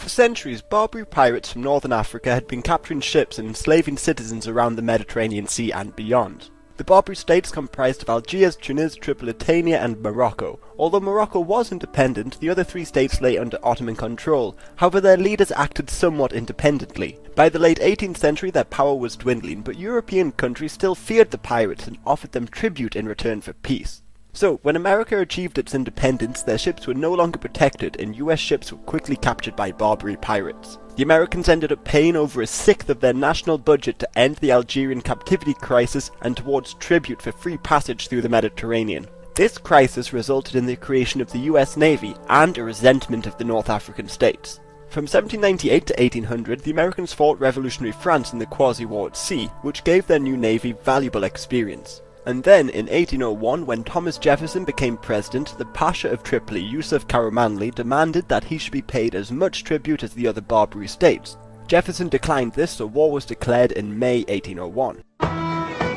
For centuries, Barbary pirates from northern Africa had been capturing ships and enslaving citizens around the Mediterranean Sea and beyond. The Barbary states comprised of Algiers, Tunis, Tripolitania and Morocco. Although Morocco was independent, the other three states lay under Ottoman control. However, their leaders acted somewhat independently. By the late 18th century, their power was dwindling, but European countries still feared the pirates and offered them tribute in return for peace. So, when America achieved its independence, their ships were no longer protected and US ships were quickly captured by Barbary pirates. The Americans ended up paying over a sixth of their national budget to end the Algerian captivity crisis and towards tribute for free passage through the Mediterranean. This crisis resulted in the creation of the US Navy and a resentment of the North African states. From 1798 to 1800, the Americans fought revolutionary France in the quasi-war at sea, which gave their new navy valuable experience. And then, in 1801, when Thomas Jefferson became president, the Pasha of Tripoli, Yusuf Karamanli, demanded that he should be paid as much tribute as the other Barbary states. Jefferson declined this, so war was declared in May 1801.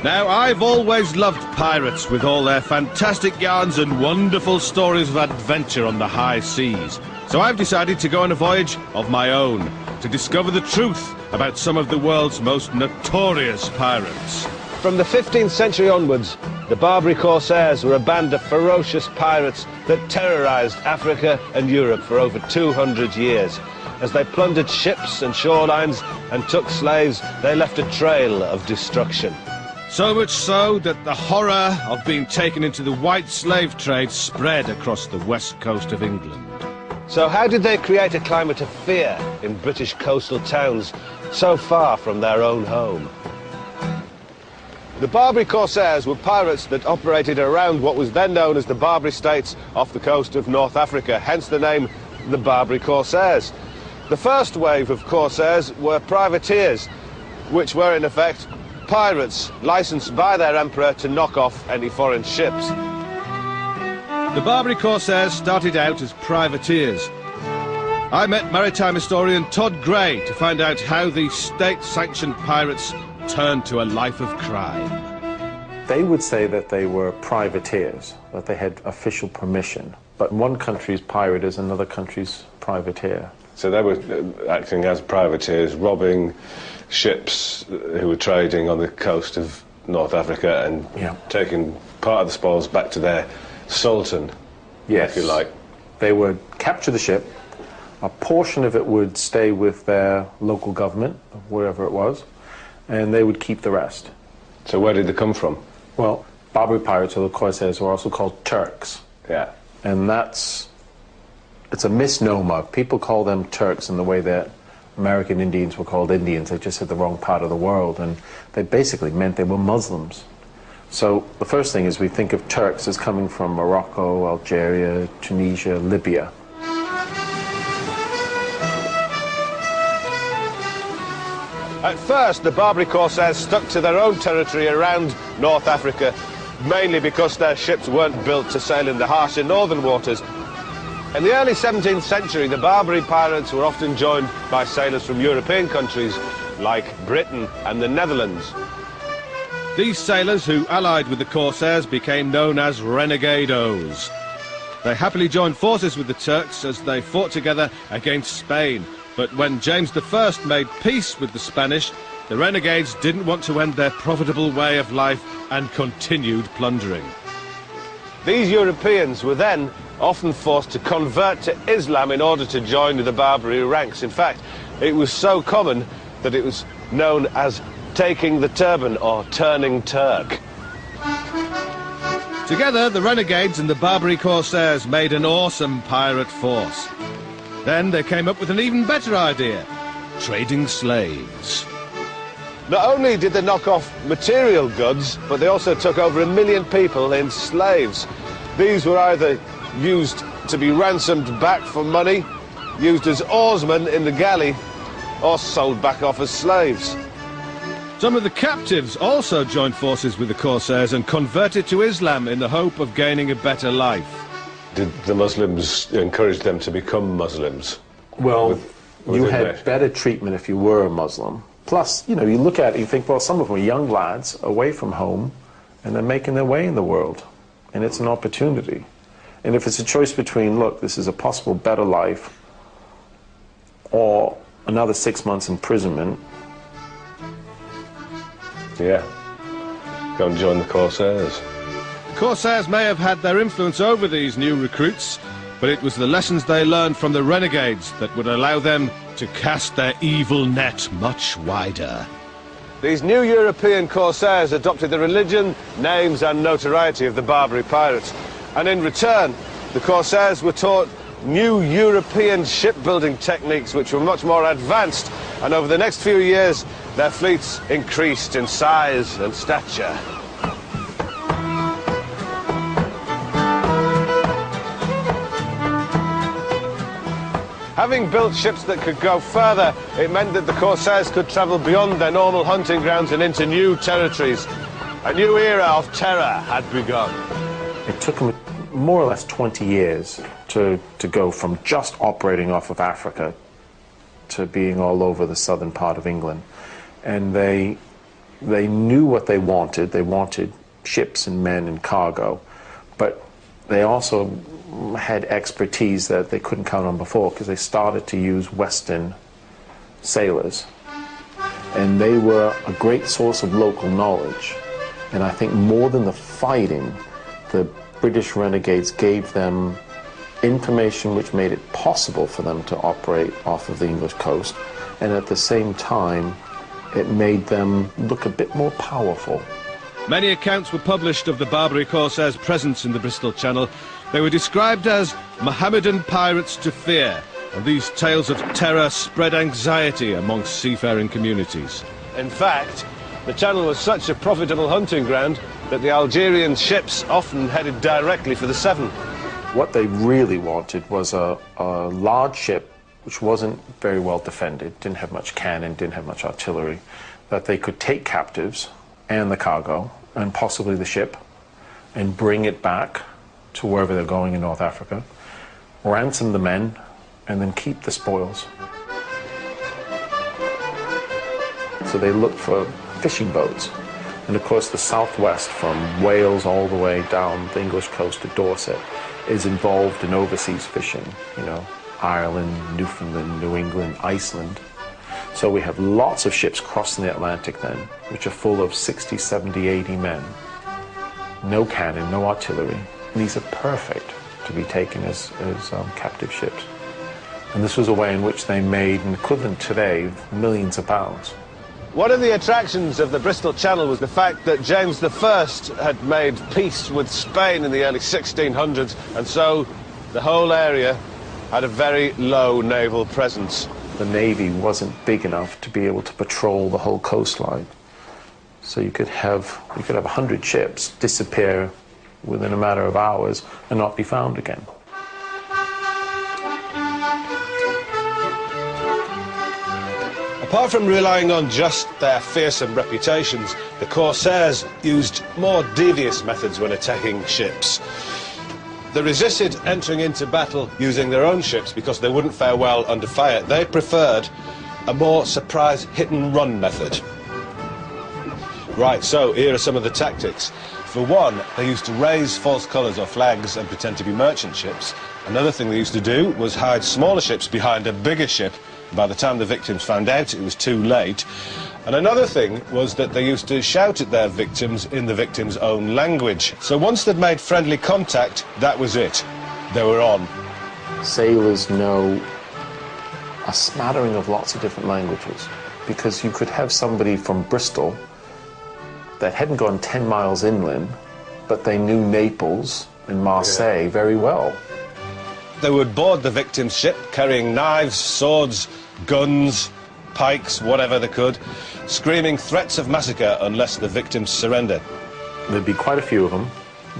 Now, I've always loved pirates with all their fantastic yarns and wonderful stories of adventure on the high seas. So I've decided to go on a voyage of my own, to discover the truth about some of the world's most notorious pirates. From the 15th century onwards, the Barbary corsairs were a band of ferocious pirates that terrorised Africa and Europe for over 200 years. As they plundered ships and shorelines and took slaves, they left a trail of destruction. So much so that the horror of being taken into the white slave trade spread across the west coast of England. So how did they create a climate of fear in British coastal towns so far from their own home? The Barbary corsairs were pirates that operated around what was then known as the Barbary States off the coast of North Africa, hence the name the Barbary corsairs. The first wave of corsairs were privateers, which were in effect pirates licensed by their emperor to knock off any foreign ships. The Barbary corsairs started out as privateers. I met maritime historian Todd Gray to find out how these state-sanctioned pirates turned to a life of crime. They would say that they were privateers, that they had official permission. But one country's pirate is another country's privateer. So they were acting as privateers, robbing ships who were trading on the coast of North Africa and taking part of the spoils back to their sultan, if you like. They would capture the ship. A portion of it would stay with their local government, wherever it was, and they would keep the rest. So where did they come from? Well, Barbary pirates, or the corsairs, were also called Turks. Yeah. And it's a misnomer. People call them Turks in the way that American Indians were called Indians. They just had the wrong part of the world, and they basically meant they were Muslims. So the first thing is we think of Turks as coming from Morocco, Algeria, Tunisia, Libya. At first, the Barbary corsairs stuck to their own territory around North Africa, mainly because their ships weren't built to sail in the harsher northern waters. In the early 17th century, the Barbary pirates were often joined by sailors from European countries like Britain and the Netherlands. These sailors who allied with the corsairs became known as renegados. They happily joined forces with the Turks as they fought together against Spain. But when James I made peace with the Spanish, the renegades didn't want to end their profitable way of life and continued plundering. These Europeans were then often forced to convert to Islam in order to join the Barbary ranks. In fact, it was so common that it was known as taking the turban or turning Turk. Together, the renegades and the Barbary corsairs made an awesome pirate force. Then they came up with an even better idea: trading slaves. Not only did they knock off material goods, but they also took over 1 million people in slaves. These were either used to be ransomed back for money, used as oarsmen in the galley, or sold back off as slaves. Some of the captives also joined forces with the corsairs and converted to Islam in the hope of gaining a better life. Did the Muslims encourage them to become Muslims? Well, you had better treatment if you were a Muslim. Plus, you know, you look at it, you think, well, some of them are young lads away from home, and they're making their way in the world, and it's an opportunity. And if it's a choice between, look, this is a possible better life, or another 6 months imprisonment. Yeah. Go and join the Corsairs. The Corsairs may have had their influence over these new recruits, but it was the lessons they learned from the renegades that would allow them to cast their evil net much wider. These new European Corsairs adopted the religion, names and notoriety of the Barbary pirates. And in return, the Corsairs were taught new European shipbuilding techniques which were much more advanced, and over the next few years their fleets increased in size and stature. Having built ships that could go further, it meant that the Corsairs could travel beyond their normal hunting grounds and into new territories. A new era of terror had begun. It took them more or less 20 years to go from just operating off of Africa to being all over the southern part of England. And they knew what they wanted. They wanted ships and men and cargo, but they also had expertise that they couldn't count on before, because they started to use Western sailors. And they were a great source of local knowledge. And I think more than the fighting, the British renegades gave them information which made it possible for them to operate off of the English coast. And at the same time, it made them look a bit more powerful. Many accounts were published of the Barbary Corsairs' presence in the Bristol Channel. They were described as Mohammedan pirates to fear, and these tales of terror spread anxiety amongst seafaring communities. In fact, the Channel was such a profitable hunting ground that the Algerian ships often headed directly for the Severn. What they really wanted was a large ship which wasn't very well defended, didn't have much cannon, didn't have much artillery, that they could take captives and the cargo and possibly the ship and bring it back to wherever they're going in North Africa, ransom the men, and then keep the spoils. So they looked for fishing boats. And of course the southwest, from Wales all the way down the English coast to Dorset, is involved in overseas fishing, you know, Ireland, Newfoundland, New England, Iceland. So we have lots of ships crossing the Atlantic then, which are full of 60, 70, 80 men. No cannon, no artillery. These are perfect to be taken as captive ships. And this was a way in which they made an equivalent today of millions of pounds. One of the attractions of the Bristol Channel was the fact that James I had made peace with Spain in the early 1600s, and so the whole area had a very low naval presence. The Navy wasn't big enough to be able to patrol the whole coastline. So you could have 100 ships disappear within a matter of hours and not be found again. Apart from relying on just their fearsome reputations, the Corsairs used more devious methods when attacking ships. They resisted entering into battle using their own ships because they wouldn't fare well under fire. They preferred a more surprise hit-and-run method. Right, so here are some of the tactics. For one, they used to raise false colours or flags and pretend to be merchant ships. Another thing they used to do was hide smaller ships behind a bigger ship. By the time the victims found out, it was too late. And another thing was that they used to shout at their victims in the victim's own language. So once they'd made friendly contact, that was it. They were on. Sailors know a smattering of lots of different languages, because you could have somebody from Bristol that hadn't gone 10 miles inland, but they knew Naples and Marseille very well. They would board the victim's ship, carrying knives, swords, guns, pikes, whatever they could, screaming threats of massacre unless the victims surrendered. There'd be quite a few of them.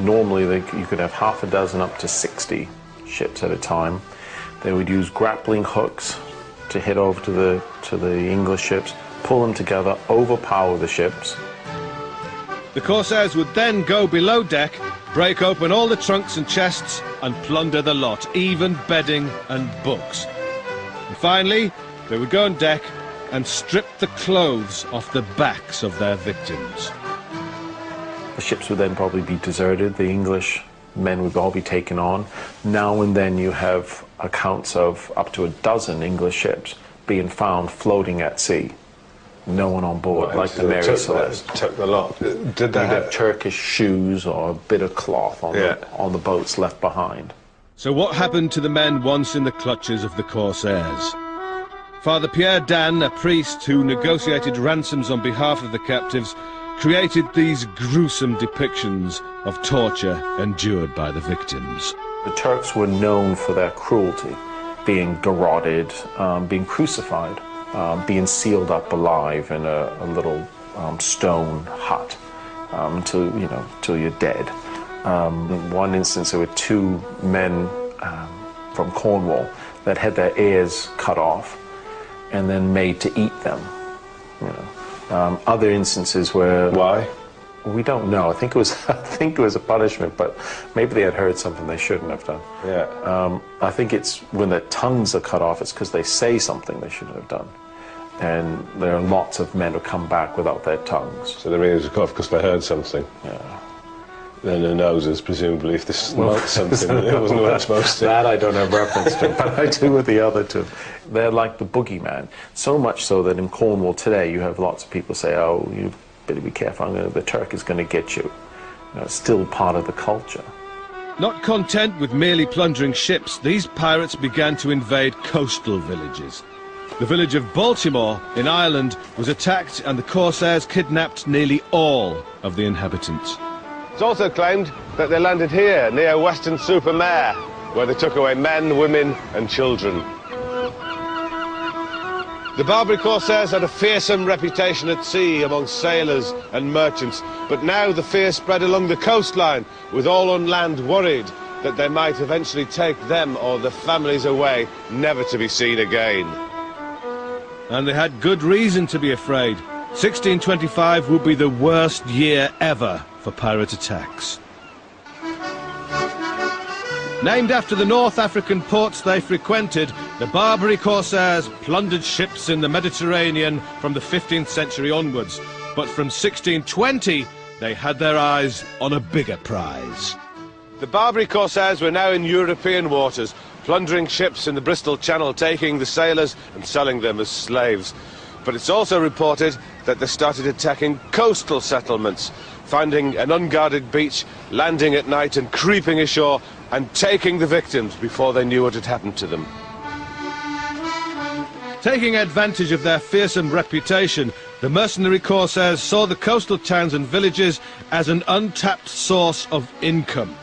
Normally you could have half a dozen up to 60 ships at a time. They would use grappling hooks to hit over to the English ships, pull them together, overpower the ships. The Corsairs would then go below deck, break open all the trunks and chests and plunder the lot, even bedding and books. And finally, they would go on deck and strip the clothes off the backs of their victims. The ships would then probably be deserted. The English men would all be taken on. Now and then you have accounts of up to a dozen English ships being found floating at sea. No one on board, like the Mary Celeste. Took a lot. Did They'd they have Turkish shoes or a bit of cloth on, on the boats left behind. So what happened to the men once in the clutches of the corsairs? Father Pierre Dan, a priest who negotiated ransoms on behalf of the captives, created these gruesome depictions of torture endured by the victims. The Turks were known for their cruelty, being garroted, being crucified, being sealed up alive in a little stone hut until you're dead. In one instance, there were two men from Cornwall that had their ears cut off and then made to eat them. Other instances where why? We don't know. I think it was a punishment, but maybe they had heard something they shouldn't have done. Yeah. I think it's when their tongues are cut off, it's because they say something they shouldn't have done. And there are lots of men who come back without their tongues. So their ears are cut off because they heard something. Yeah. Then their noses, presumably, if they smelt something that it wasn't what it's supposed to. That I don't have reference to, but I do with the other two. They're like the boogeyman. So much so that in Cornwall today, you have lots of people say, "Oh, you better be careful. The Turk is going to get you." It's still part of the culture. Not content with merely plundering ships, these pirates began to invade coastal villages. The village of Baltimore in Ireland was attacked and the corsairs kidnapped nearly all of the inhabitants. It's also claimed that they landed here, near Weston-super-Mare, where they took away men, women and children. The Barbary corsairs had a fearsome reputation at sea among sailors and merchants, but now the fear spread along the coastline, with all on land worried that they might eventually take them or their families away, never to be seen again. And they had good reason to be afraid. 1625 would be the worst year ever for pirate attacks. Named after the North African ports they frequented, the Barbary corsairs plundered ships in the Mediterranean from the 15th century onwards. But from 1620, they had their eyes on a bigger prize. The Barbary corsairs were now in European waters, plundering ships in the Bristol Channel, taking the sailors and selling them as slaves. But it's also reported that they started attacking coastal settlements, finding an unguarded beach, landing at night and creeping ashore and taking the victims before they knew what had happened to them. Taking advantage of their fearsome reputation, the mercenary corsairs saw the coastal towns and villages as an untapped source of income.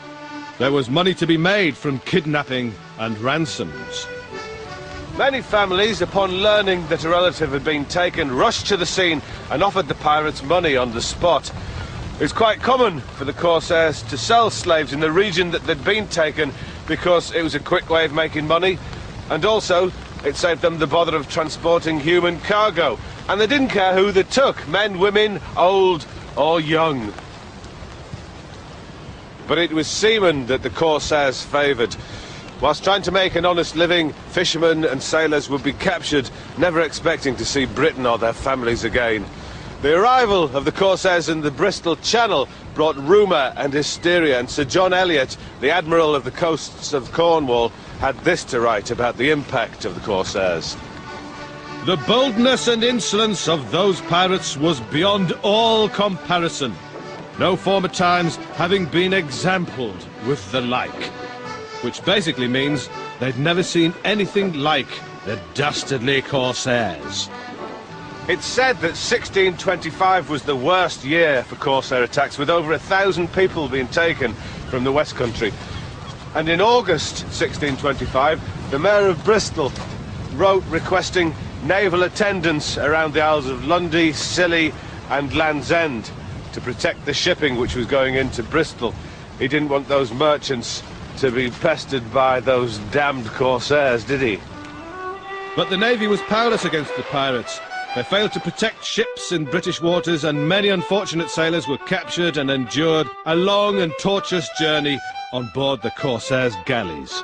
There was money to be made from kidnapping and ransoms. Many families, upon learning that a relative had been taken, rushed to the scene and offered the pirates money on the spot. It was quite common for the corsairs to sell slaves in the region that they'd been taken because it was a quick way of making money, and also it saved them the bother of transporting human cargo. And they didn't care who they took, men, women, old or young. But it was seamen that the corsairs favoured. Whilst trying to make an honest living, fishermen and sailors would be captured, never expecting to see Britain or their families again. The arrival of the corsairs in the Bristol Channel brought rumour and hysteria, and Sir John Eliot, the Admiral of the coasts of Cornwall, had this to write about the impact of the corsairs. The boldness and insolence of those pirates was beyond all comparison, no former times having been exampled with the like. Which basically means they'd never seen anything like the dastardly corsairs. It's said that 1625 was the worst year for corsair attacks, with over 1,000 people being taken from the West Country. And in August 1625, the Mayor of Bristol wrote requesting naval attendance around the Isles of Lundy, Scilly and Land's End to protect the shipping which was going into Bristol. He didn't want those merchants to be pestered by those damned corsairs, did he? But the Navy was powerless against the pirates. They failed to protect ships in British waters, and many unfortunate sailors were captured and endured a long and tortuous journey on board the corsairs' galleys.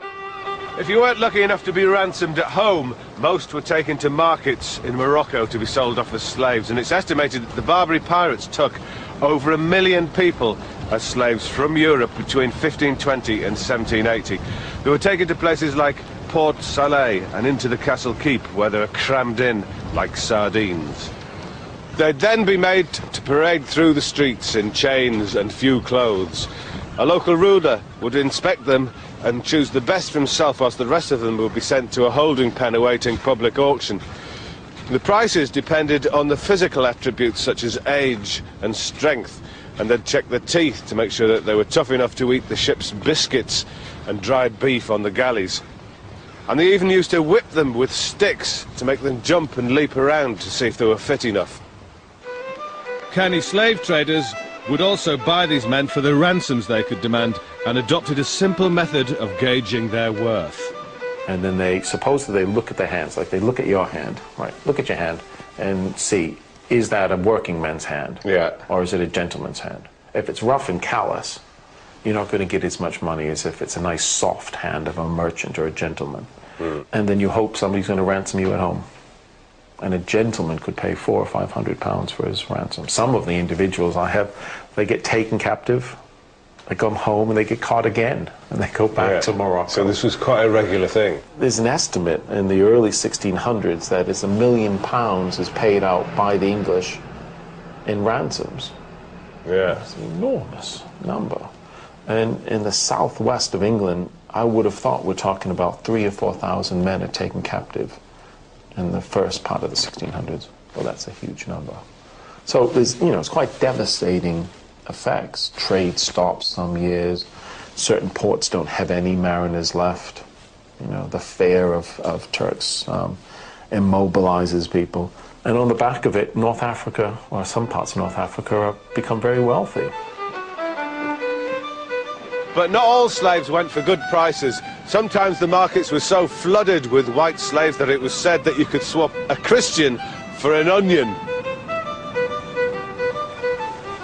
If you weren't lucky enough to be ransomed at home, most were taken to markets in Morocco to be sold off as slaves, and it's estimated that the Barbary pirates took over 1 million people as slaves from Europe between 1520 and 1780. They were taken to places like Port Salé and into the castle keep, where they were crammed in like sardines. They'd then be made to parade through the streets in chains and few clothes. A local ruler would inspect them and choose the best for himself, whilst the rest of them would be sent to a holding pen awaiting public auction. The prices depended on the physical attributes such as age and strength, and they'd check their teeth to make sure that they were tough enough to eat the ship's biscuits and dried beef on the galleys. And they even used to whip them with sticks to make them jump and leap around to see if they were fit enough. Canny slave traders would also buy these men for the ransoms they could demand, and adopted a simple method of gauging their worth. And then they supposedly look at their hands, like they look at your hand, right? Look at your hand and see, is that a working man's hand? Yeah. Or is it a gentleman's hand? If it's rough and callous, you're not going to get as much money as if it's a nice soft hand of a merchant or a gentleman. And then you hope somebody's going to ransom you at home. And a gentleman could pay £400 or £500 for his ransom. Some of the individuals I have, they get taken captive, they come home and they get caught again, and they go back to Morocco. So this was quite a regular thing. There's an estimate in the early 1600s that it's £1 million is paid out by the English in ransoms. Yeah. It's an enormous number. And in the southwest of England, I would have thought we're talking about 3,000 or 4,000 men are taken captive in the first part of the 1600s. Well, that's a huge number. So there's, it's quite devastating effects. Trade stops some years. Certain ports don't have any mariners left. The fear of Turks immobilizes people. And on the back of it, North Africa, or some parts of North Africa, become very wealthy. But not all slaves went for good prices. Sometimes the markets were so flooded with white slaves that it was said that you could swap a Christian for an onion.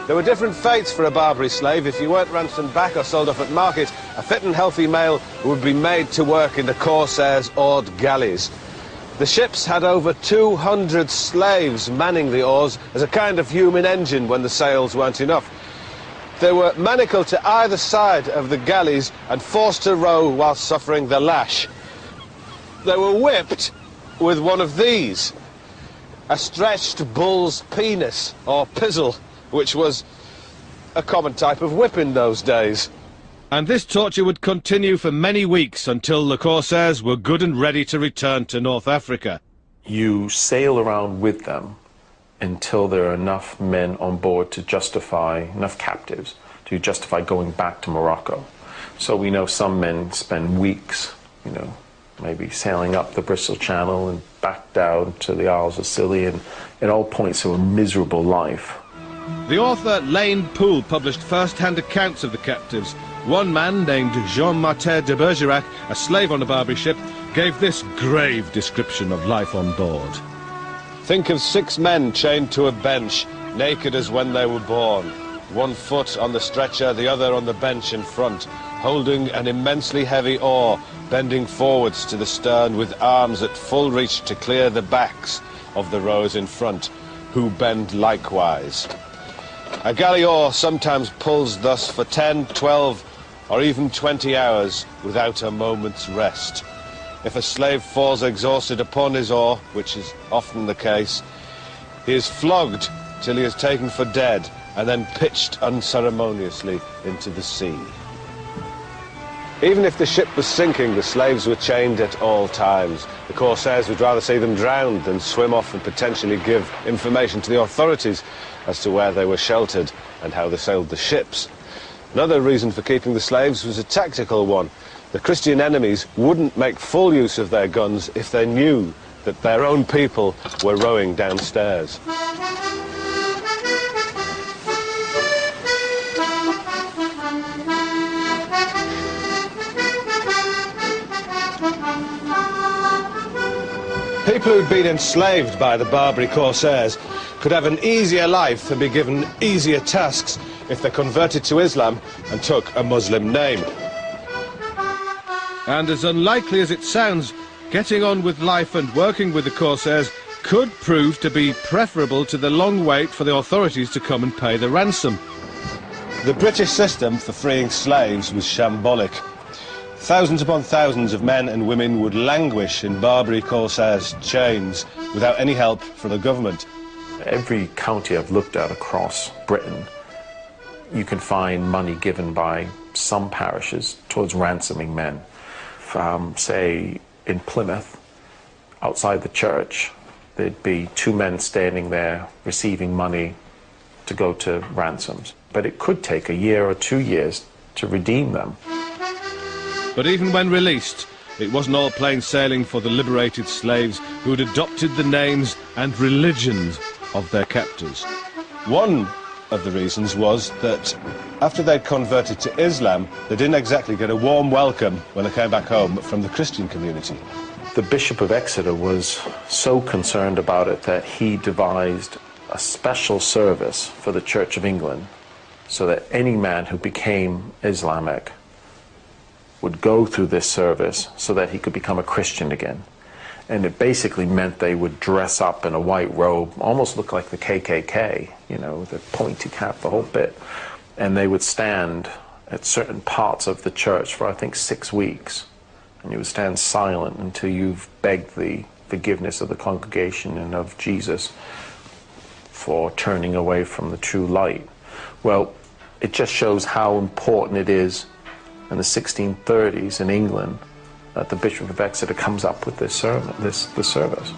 There were different fates for a Barbary slave. If you weren't ransomed back or sold off at market, a fit and healthy male would be made to work in the corsairs' oared galleys. The ships had over 200 slaves manning the oars as a kind of human engine when the sails weren't enough. They were manacled to either side of the galleys and forced to row while suffering the lash. They were whipped with one of these, a stretched bull's penis, or pizzle, which was a common type of whip in those days. And this torture would continue for many weeks until the corsairs were good and ready to return to North Africa. You sail around with them until there are enough men on board to justify, enough captives, to justify going back to Morocco. So we know some men spend weeks, maybe sailing up the Bristol Channel and back down to the Isles of Scilly, and at all points of a miserable life. The author Lane Poole published first-hand accounts of the captives. One man, named Jean-Martin de Bergerac, a slave on a Barbary ship, gave this grave description of life on board. Think of 6 men chained to a bench, naked as when they were born. One foot on the stretcher, the other on the bench in front, holding an immensely heavy oar, bending forwards to the stern with arms at full reach to clear the backs of the rowers in front, who bend likewise. A galley oar sometimes pulls thus for 10, 12, or even 20 hours without a moment's rest. If a slave falls exhausted upon his oar, which is often the case, he is flogged till he is taken for dead and then pitched unceremoniously into the sea. Even if the ship was sinking, the slaves were chained at all times. The corsairs would rather see them drowned than swim off and potentially give information to the authorities as to where they were sheltered and how they sailed the ships. Another reason for keeping the slaves was a tactical one. The Christian enemies wouldn't make full use of their guns if they knew that their own people were rowing downstairs. People who'd been enslaved by the Barbary corsairs could have an easier life and be given easier tasks if they converted to Islam and took a Muslim name. And as unlikely as it sounds, getting on with life and working with the corsairs could prove to be preferable to the long wait for the authorities to come and pay the ransom. The British system for freeing slaves was shambolic. Thousands upon thousands of men and women would languish in Barbary corsairs' chains without any help from the government. Every county I've looked at across Britain, you can find money given by some parishes towards ransoming men. Say, in Plymouth, outside the church, there'd be two men standing there receiving money to go to ransoms. But it could take a year or 2 years to redeem them. But even when released, it wasn't all plain sailing for the liberated slaves who had adopted the names and religions of their captors. One of the reasons was that after they'd converted to Islam, they didn't exactly get a warm welcome when they came back home from the Christian community. The Bishop of Exeter was so concerned about it that he devised a special service for the Church of England so that any man who became Islamic would go through this service so that he could become a Christian again. And it basically meant they would dress up in a white robe, almost look like the KKK, you know, the pointy cap, the whole bit. And they would stand at certain parts of the church for, I think, 6 weeks. And you would stand silent until you've begged the forgiveness of the congregation and of Jesus for turning away from the true light. Well, it just shows how important it is in the 1630s in England that the Bishop of Exeter comes up with this service.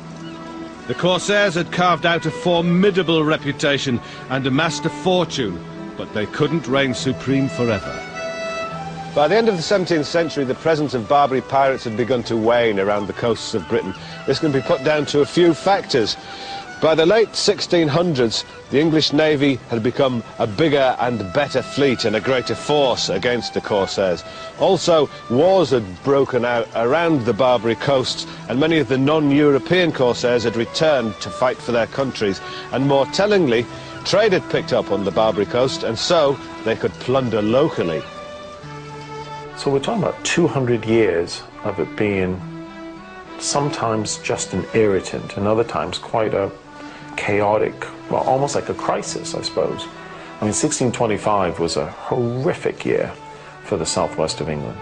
The corsairs had carved out a formidable reputation and amassed a fortune, but they couldn't reign supreme forever. By the end of the 17th century, the presence of Barbary pirates had begun to wane around the coasts of Britain. This can be put down to a few factors. By the late 1600s, the English Navy had become a bigger and better fleet and a greater force against the corsairs. Also, wars had broken out around the Barbary coasts, and many of the non-European corsairs had returned to fight for their countries. And more tellingly, trade had picked up on the Barbary coast, and so they could plunder locally. So we're talking about 200 years of it being sometimes just an irritant, and other times quite a chaotic, well, almost like a crisis, I suppose. I mean, 1625 was a horrific year for the southwest of England.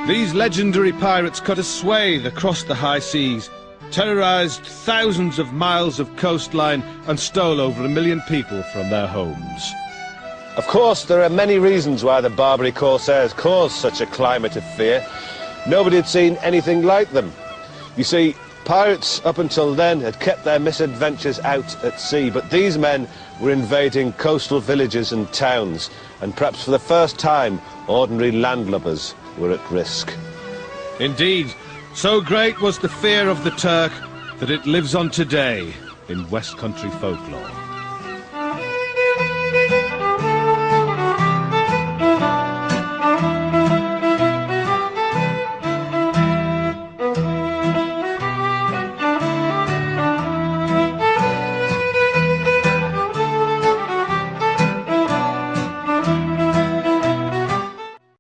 These legendary pirates cut a swathe across the high seas, terrorized thousands of miles of coastline, and stole over 1 million people from their homes. Of course, there are many reasons why the Barbary corsairs caused such a climate of fear. Nobody had seen anything like them. You see, pirates up until then had kept their misadventures out at sea, but these men were invading coastal villages and towns, and perhaps for the first time, ordinary landlubbers were at risk. Indeed, so great was the fear of the Turk that it lives on today in West Country folklore.